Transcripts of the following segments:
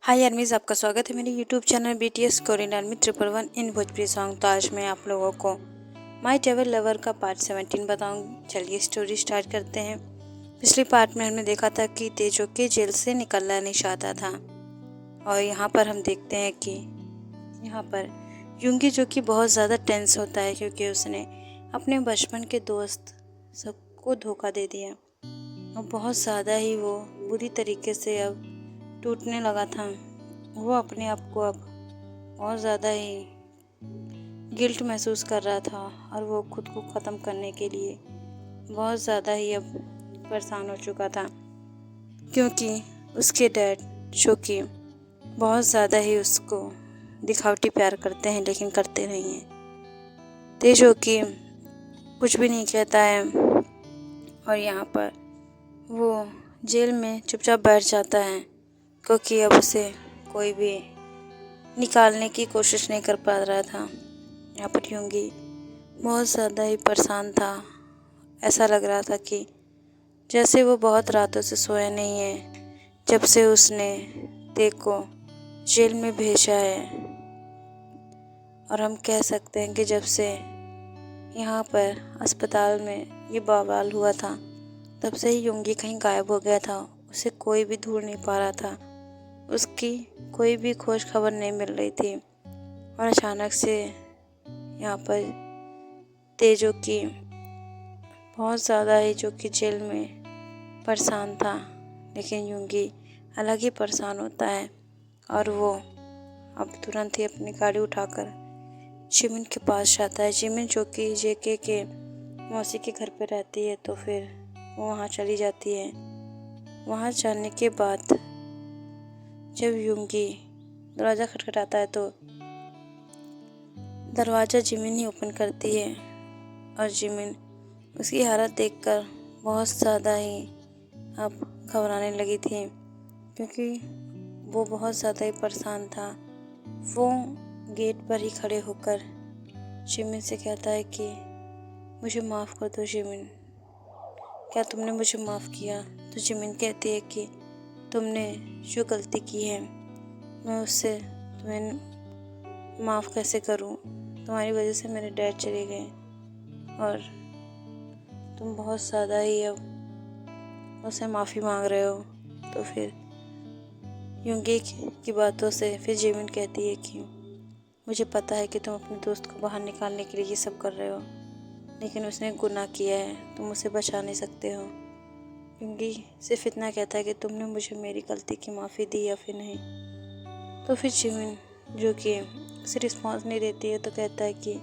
हाय armies, आपका स्वागत है मेरे YouTube channel BTS Korean army 111 इन भोजपुरी सॉन्ग। तो आज मैं आप लोगों को माई ट्रैवल लवर का पार्ट 17 बताऊंगी। चलिए स्टोरी स्टार्ट करते हैं। पिछले पार्ट में हमने देखा था कि तेजो के जेल से निकलना नहीं चाहता था और यहाँ पर हम देखते हैं कि यहाँ पर युंगी जो कि बहुत ज़्यादा टेंस होता है क्योंकि उसने अपने बचपन के दोस्त सबको धोखा दे दिया और बहुत ज़्यादा ही वो बुरी तरीके से अब टूटने लगा था। वो अपने आप को अब बहुत ज़्यादा ही गिल्ट महसूस कर रहा था और वो खुद को ख़त्म करने के लिए बहुत ज़्यादा ही अब परेशान हो चुका था क्योंकि उसके डैड जो कि बहुत ज़्यादा ही उसको दिखावटी प्यार करते हैं लेकिन करते नहीं हैं। तेजो कि कुछ भी नहीं कहता है और यहाँ पर वो जेल में चुपचाप बैठ जाता है क्योंकि अब उसे कोई भी निकालने की कोशिश नहीं कर पा रहा था। यहाँ पर युंगी बहुत ज़्यादा ही परेशान था। ऐसा लग रहा था कि जैसे वो बहुत रातों से सोया नहीं है जब से उसने तेग को जेल में भेजा है। और हम कह सकते हैं कि जब से यहाँ पर अस्पताल में ये बवाल हुआ था तब से ही युंगी कहीं गायब हो गया था। उसे कोई भी ढूंढ नहीं पा रहा था, उसकी कोई भी खोज खबर नहीं मिल रही थी। और अचानक से यहाँ पर तेजो की बहुत ज़्यादा ही जो कि जेल में परेशान था, लेकिन युंगी अलग ही परेशान होता है और वो अब तुरंत ही अपनी गाड़ी उठाकर जिमिन के पास जाता है। जिमिन जो कि जेके के मौसी के घर पे रहती है, तो फिर वो वहाँ चली जाती है। वहाँ जाने के बाद जब युंगी दरवाज़ा खटखटाता है तो दरवाज़ा जिमिन ही ओपन करती है और जिमिन उसकी हालत देखकर बहुत ज़्यादा ही अब घबराने लगी थी क्योंकि वो बहुत ज़्यादा ही परेशान था। वो गेट पर ही खड़े होकर जिमिन से कहता है कि मुझे माफ़ कर दो जिमिन, क्या तुमने मुझे माफ़ किया? तो जिमिन कहती है कि तुमने जो गलती की है मैं उससे तुम्हें माफ़ कैसे करूं? तुम्हारी वजह से मेरे डैड चले गए और तुम बहुत ज़्यादा ही अब मुझसे माफ़ी मांग रहे हो। तो फिर युंगी की बातों से फिर जिमिन कहती है कि मुझे पता है कि तुम अपने दोस्त को बाहर निकालने के लिए ये सब कर रहे हो, लेकिन उसने गुनाह किया है, तुम उसे बचा नहीं सकते हो। युंगी सिर्फ इतना कहता है कि तुमने मुझे मेरी गलती की माफ़ी दी या फिर नहीं। तो फिर जिमिन जो कि उसे रिस्पॉन्स नहीं देती है तो कहता है कि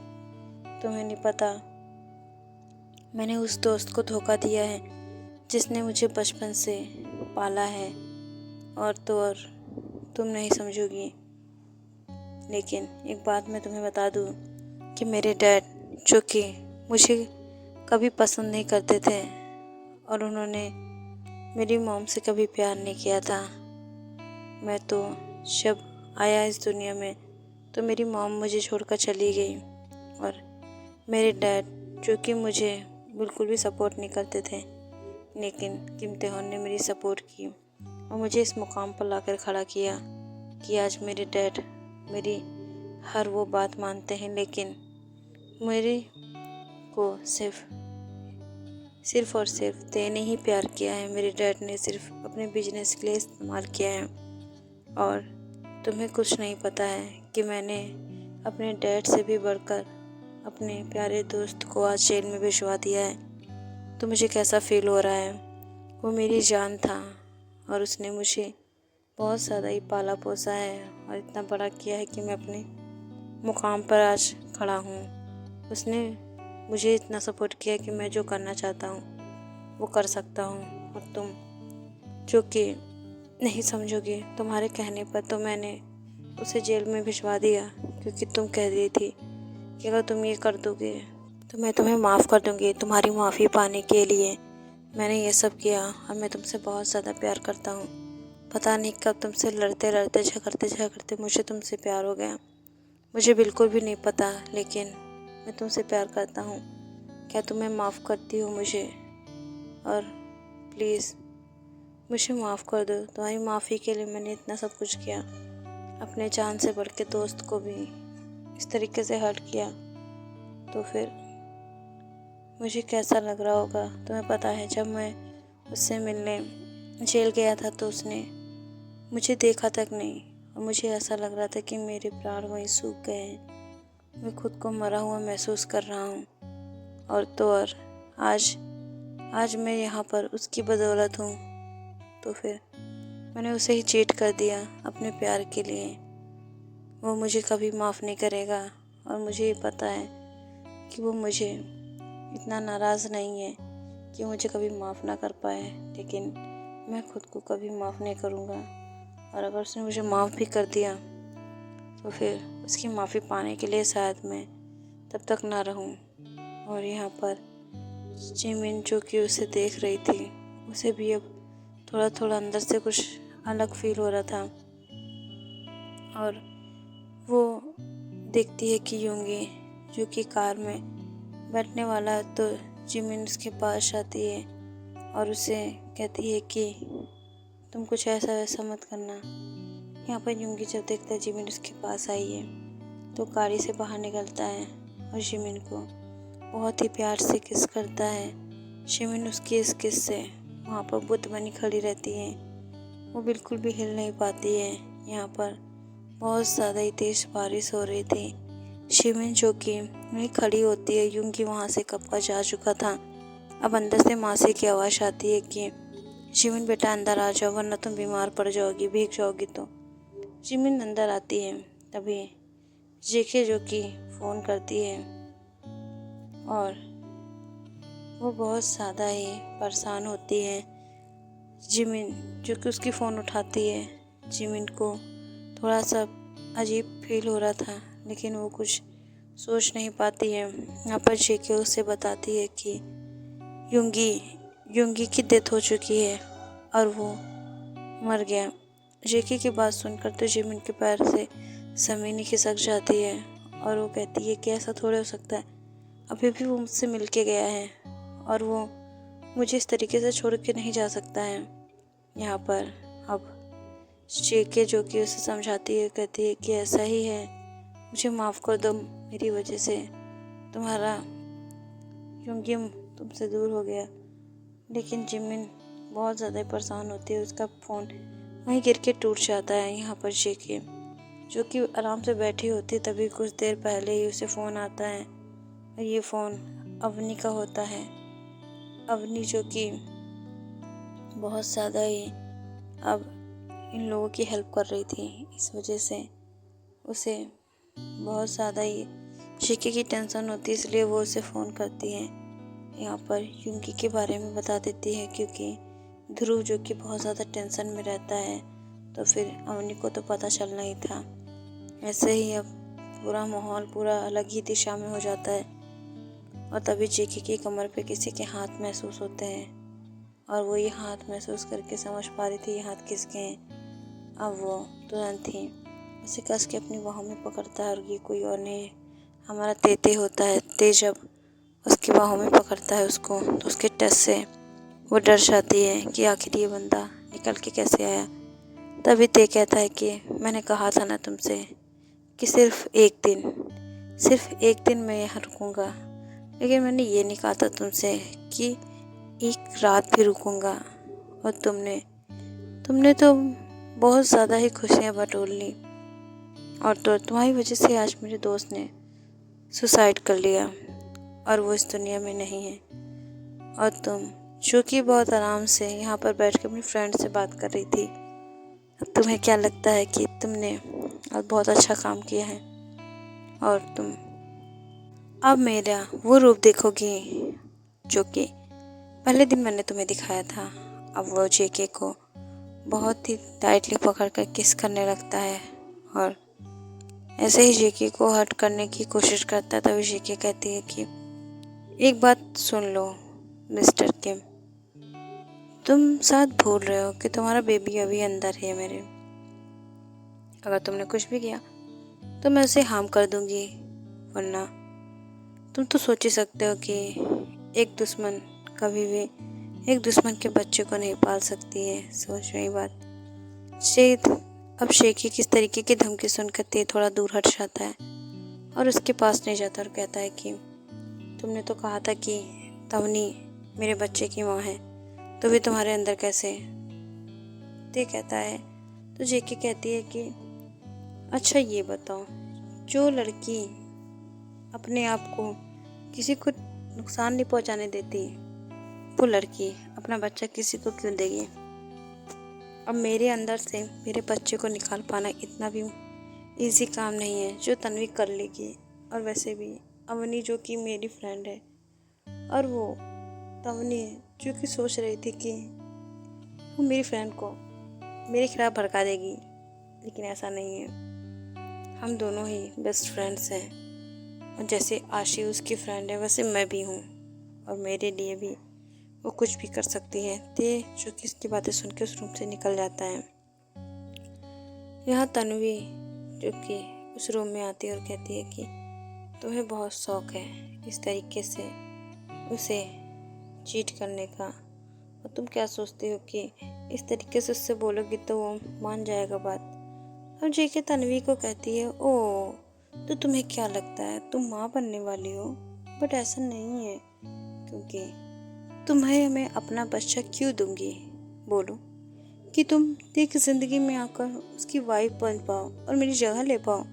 तुम्हें नहीं पता, मैंने उस दोस्त को धोखा दिया है जिसने मुझे बचपन से पाला है और तो और तुम नहीं समझोगी। लेकिन एक बात मैं तुम्हें बता दूं कि मेरे डैड जो कि मुझे कभी पसंद नहीं करते थे और उन्होंने मेरी मॉम से कभी प्यार नहीं किया था। मैं तो जब आया इस दुनिया में तो मेरी मॉम मुझे छोड़कर चली गई और मेरे डैड जो कि मुझे बिल्कुल भी सपोर्ट नहीं करते थे, लेकिन किम तेहन ने मेरी सपोर्ट की और मुझे इस मुकाम पर लाकर खड़ा किया कि आज मेरे डैड मेरी हर वो बात मानते हैं। लेकिन मेरे को सिर्फ और सिर्फ ते ने ही प्यार किया है। मेरे डैड ने सिर्फ अपने बिजनेस के लिए इस्तेमाल किया है और तुम्हें कुछ नहीं पता है कि मैंने अपने डैड से भी बढ़कर अपने प्यारे दोस्त को आज जेल में भिजवा दिया है। तो मुझे कैसा फील हो रहा है? वो मेरी जान था और उसने मुझे बहुत ज़्यादा ही पाला पोसा है और इतना बड़ा किया है कि मैं अपने मुकाम पर आज खड़ा हूँ। उसने मुझे इतना सपोर्ट किया कि मैं जो करना चाहता हूँ वो कर सकता हूँ। और तुम जो कि नहीं समझोगे, तुम्हारे कहने पर तो मैंने उसे जेल में भिजवा दिया क्योंकि तुम कह रही थी कि अगर तुम ये कर दोगे तो मैं तुम्हें माफ़ कर दूँगी। तुम्हारी माफ़ी पाने के लिए मैंने ये सब किया और मैं तुमसे बहुत ज़्यादा प्यार करता हूँ। पता नहीं कब तुमसे लड़ते लड़ते झगड़ते मुझे तुमसे प्यार हो गया। मुझे बिल्कुल भी नहीं पता, लेकिन मैं तुमसे प्यार करता हूँ। क्या तुम्हें माफ़ करती हो मुझे? और प्लीज़ मुझे माफ़ कर दो। तुम्हारी माफ़ी के लिए मैंने इतना सब कुछ किया, अपने जान से बढ़ के दोस्त को भी इस तरीके से हर्ट किया। तो फिर मुझे कैसा लग रहा होगा तुम्हें पता है। जब मैं उससे मिलने जेल गया था तो उसने मुझे देखा तक नहीं, और मुझे ऐसा लग रहा था कि मेरे प्राण वहीं सूख गए हैं। मैं खुद को मरा हुआ महसूस कर रहा हूँ। और आज मैं यहाँ पर उसकी बदौलत हूँ। तो फिर मैंने उसे ही चीट कर दिया अपने प्यार के लिए। वो मुझे कभी माफ़ नहीं करेगा, और मुझे ये पता है कि वो मुझे इतना नाराज़ नहीं है कि मुझे कभी माफ़ ना कर पाए। लेकिन मैं खुद को कभी माफ़ नहीं करूँगा, और अगर उसने मुझे माफ़ भी कर दिया तो फिर उसकी माफ़ी पाने के लिए शायद मैं तब तक ना रहूँ। और यहाँ पर जिमिन जो कि उसे देख रही थी, उसे भी अब थोड़ा थोड़ा अंदर से कुछ अलग फील हो रहा था। और वो देखती है कि यूंगी जो कि कार में बैठने वाला है, तो जिमिन उसके पास आती है और उसे कहती है कि तुम कुछ ऐसा वैसा मत करना। यहाँ पर यूंगी जब देखता है जिमिन उसके पास आई है तो गाड़ी से बाहर निकलता है और जिमिन को बहुत ही प्यार से किस करता है। जिमिन उसकी इस किस से वहाँ पर बुत बनी खड़ी रहती है, वो बिल्कुल भी हिल नहीं पाती है। यहाँ पर बहुत ज़्यादा ही तेज़ बारिश हो रही थी। जिमिन जो कि वहीं खड़ी होती है, यूंगी वहाँ से कब का जा चुका था। अब अंदर से मासी की आवाज़ आती है कि जिमिन बेटा अंदर आ जाओ, वरना तुम बीमार पड़ जाओगी, भीग जाओगी। तो जिमिन अंदर आती है। तभी जेके जो कि फ़ोन करती है और वो बहुत ज़्यादा ही परेशान होती है। जिमिन जो कि उसकी फ़ोन उठाती है। जिमिन को थोड़ा सा अजीब फील हो रहा था, लेकिन वो कुछ सोच नहीं पाती है। यहाँ पर जेके उससे बताती है कि यूंगी की डेथ हो चुकी है और वो मर गया। जेके की बात सुनकर तो जिमिन के पैर से ज़मीन खिसक जाती है और वो कहती है कि ऐसा थोड़ा हो सकता है, अभी भी वो मुझसे मिल के गया है और वो मुझे इस तरीके से छोड़ के नहीं जा सकता है। यहाँ पर अब जेके जो कि उसे समझाती है, कहती है कि ऐसा ही है, मुझे माफ़ कर दो, मेरी वजह से तुम्हारा यूंगी तुमसे दूर हो गया। लेकिन जिमिन बहुत ज़्यादा परेशान होती है, उसका फ़ोन वहीं गिर के टूट जाता है। यहाँ पर जेके जो कि आराम से बैठी होती है, तभी कुछ देर पहले ही उसे फ़ोन आता है और ये फ़ोन अवनी का होता है। अवनी जो कि बहुत ज़्यादा ही अब इन लोगों की हेल्प कर रही थी, इस वजह से उसे बहुत ज़्यादा ही जेके की टेंशन होती है, इसलिए वो उसे फ़ोन करती है। यहाँ पर यूंगी के बारे में बता देती है, क्योंकि ध्रुव जो कि बहुत ज़्यादा टेंशन में रहता है, तो फिर अवनी को तो पता चलना ही था। ऐसे ही अब पूरा माहौल पूरा अलग ही दिशा में हो जाता है और तभी जेके की कमर पे किसी के हाथ महसूस होते हैं और वो ये हाथ महसूस करके समझ पा रही थी ये हाथ किसके हैं। अब वो तुरंत ही उसे कस के अपनी बाहों में पकड़ता है और ये कोई और नहीं हमारा तेते होता है। ते जब उसकी बाहों में पकड़ता है उसको, तो उसके टच से वो डर जाती है कि आखिर ये बंदा निकल के कैसे आया। तभी ते कहता है कि मैंने कहा था ना तुमसे कि सिर्फ एक दिन मैं यहाँ रुकूंगा, लेकिन मैंने ये नहीं कहा था तुमसे कि एक रात भी रुकूंगा। और तुमने तो बहुत ज़्यादा ही खुशियाँ बटोर ली, और तो तुम्हारी वजह से आज मेरे दोस्त ने सुसाइड कर लिया और वो इस दुनिया में नहीं है। और तुम जो कि बहुत आराम से यहाँ पर बैठ के अपनी फ्रेंड से बात कर रही थी, अब तुम्हें क्या लगता है कि तुमने आज बहुत अच्छा काम किया है और तुम अब मेरा वो रूप देखोगी जो कि पहले दिन मैंने तुम्हें दिखाया था। अब वो जेके को बहुत ही टाइटली पकड़ कर किस करने लगता है और ऐसे ही जेके को हर्ट करने की कोशिश करता है। तभी जेके कहती है कि एक बात सुन लो मिस्टर किम, तुम शायद भूल रहे हो कि तुम्हारा बेबी अभी अंदर है मेरे। अगर तुमने कुछ भी किया तो मैं उसे हार्म कर दूंगी, वरना तुम तो सोच ही सकते हो कि एक दुश्मन कभी भी एक दुश्मन के बच्चे को नहीं पाल सकती है। सोच रही बात शेख अब शेखी किस तरीके की धमकी सुनकर ते थोड़ा दूर हट जाता है और उसके पास नहीं जाता और कहता है कि तुमने तो कहा था कि तवनी मेरे बच्चे की माँ है, तो भी तुम्हारे अंदर कैसे? ते कहता है तो जेके कहती है कि अच्छा ये बताओ, जो लड़की अपने आप को किसी को नुकसान नहीं पहुंचाने देती, वो लड़की अपना बच्चा किसी को क्यों देगी? अब मेरे अंदर से मेरे बच्चे को निकाल पाना इतना भी इजी काम नहीं है जो तन्वी कर लेगी। और वैसे भी अवनी जो कि मेरी फ्रेंड है और वो तवनी जो कि सोच रही थी कि वो मेरी फ्रेंड को मेरे खिलाफ भड़का देगी, लेकिन ऐसा नहीं है। हम दोनों ही बेस्ट फ्रेंड्स हैं और जैसे आशी उसकी फ्रेंड है वैसे मैं भी हूँ और मेरे लिए भी वो कुछ भी कर सकती है। ते जो कि इसकी बातें सुन के उस रूम से निकल जाता है। यहाँ तन्वी जो कि उस रूम में आती है और कहती है कि तुम्हें बहुत शौक है इस तरीके से उसे चीट करने का, और तुम क्या सोचती हो कि इस तरीके से उससे बोलोगी तो वो मान जाएगा बात। और जेके तन्वी को कहती है ओ तो तुम्हें क्या लगता है तुम माँ बनने वाली हो? बट ऐसा नहीं है, क्योंकि तुम्हें मैं अपना बच्चा क्यों दूंगी? बोलो कि तुम एक ज़िंदगी में आकर उसकी वाइफ बन पाओ और मेरी जगह ले पाओ।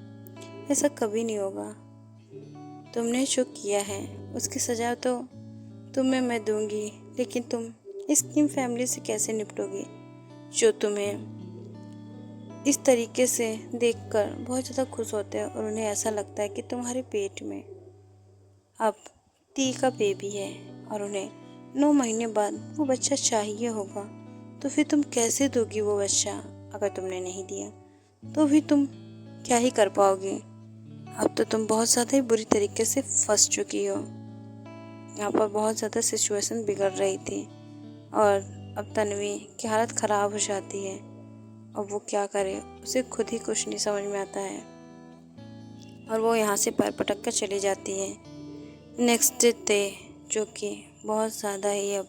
ऐसा कभी नहीं होगा। तुमने जो किया है उसकी सजा तो तुम्हें मैं दूंगी, लेकिन तुम इस किम फैमिली से कैसे निपटोगी जो तुम्हें इस तरीके से देखकर बहुत ज़्यादा खुश होते हैं और उन्हें ऐसा लगता है कि तुम्हारे पेट में अब ती का बेबी है और उन्हें 9 महीने बाद वो बच्चा चाहिए होगा। तो फिर तुम कैसे दोगी वो बच्चा? अगर तुमने नहीं दिया तो भी तुम क्या ही कर पाओगे? अब तो तुम बहुत ज़्यादा ही बुरी तरीके से फंस चुकी हो। यहाँ पर बहुत ज़्यादा सिचुएशन बिगड़ रही थी और अब तन्वी की हालत ख़राब हो जाती है और वो क्या करे उसे खुद ही कुछ नहीं समझ में आता है और वो यहाँ से पैर पटक कर चली जाती है। नेक्स्ट डे जो कि बहुत ज़्यादा ही अब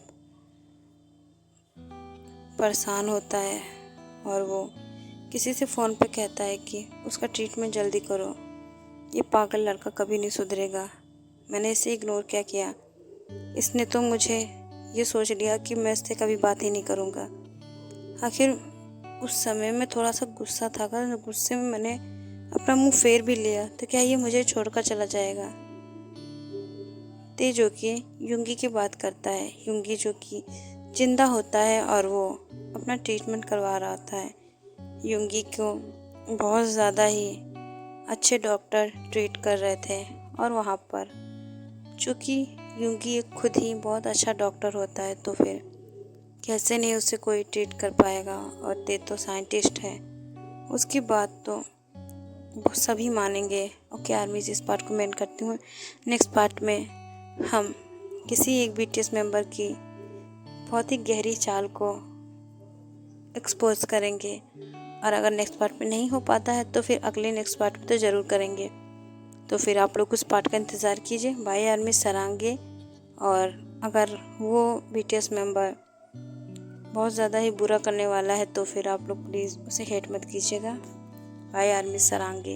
परेशान होता है और वो किसी से फ़ोन पे कहता है कि उसका ट्रीटमेंट जल्दी करो, ये पागल लड़का कभी नहीं सुधरेगा। मैंने इसे इग्नोर क्या किया, इसने तो मुझे ये सोच लिया कि मैं इससे कभी बात ही नहीं करूँगा। आखिर उस समय मैं थोड़ा सा गुस्सा था, अगर गुस्से में मैंने अपना मुंह फेर भी लिया तो क्या ये मुझे छोड़कर चला जाएगा? ते जो कि युंगी की बात करता है, युंगी जो कि जिंदा होता है और वो अपना ट्रीटमेंट करवा रहा होता है। युंगी को बहुत ज़्यादा ही अच्छे डॉक्टर ट्रीट कर रहे थे और वहाँ पर चूँकि युंगी खुद ही बहुत अच्छा डॉक्टर होता है तो फिर कैसे नहीं उसे कोई ट्रीट कर पाएगा। और ते तो साइंटिस्ट है, उसकी बात तो वो सभी मानेंगे। ओके आर्मीज, इस पार्ट को मैं एंड करती हूँ। नेक्स्ट पार्ट में हम किसी एक बीटीएस मेंबर की बहुत ही गहरी चाल को एक्सपोज करेंगे और अगर नेक्स्ट पार्ट में नहीं हो पाता है तो फिर अगले नेक्स्ट पार्ट में तो ज़रूर करेंगे। तो फिर आप लोग उस पार्ट का इंतज़ार कीजिए। बाय आर्मी सरांगे। और अगर वो बीटीएस मेंबर बहुत ज़्यादा ही बुरा करने वाला है तो फिर आप लोग प्लीज़ उसे हेट मत कीजिएगा। By army सरांगे।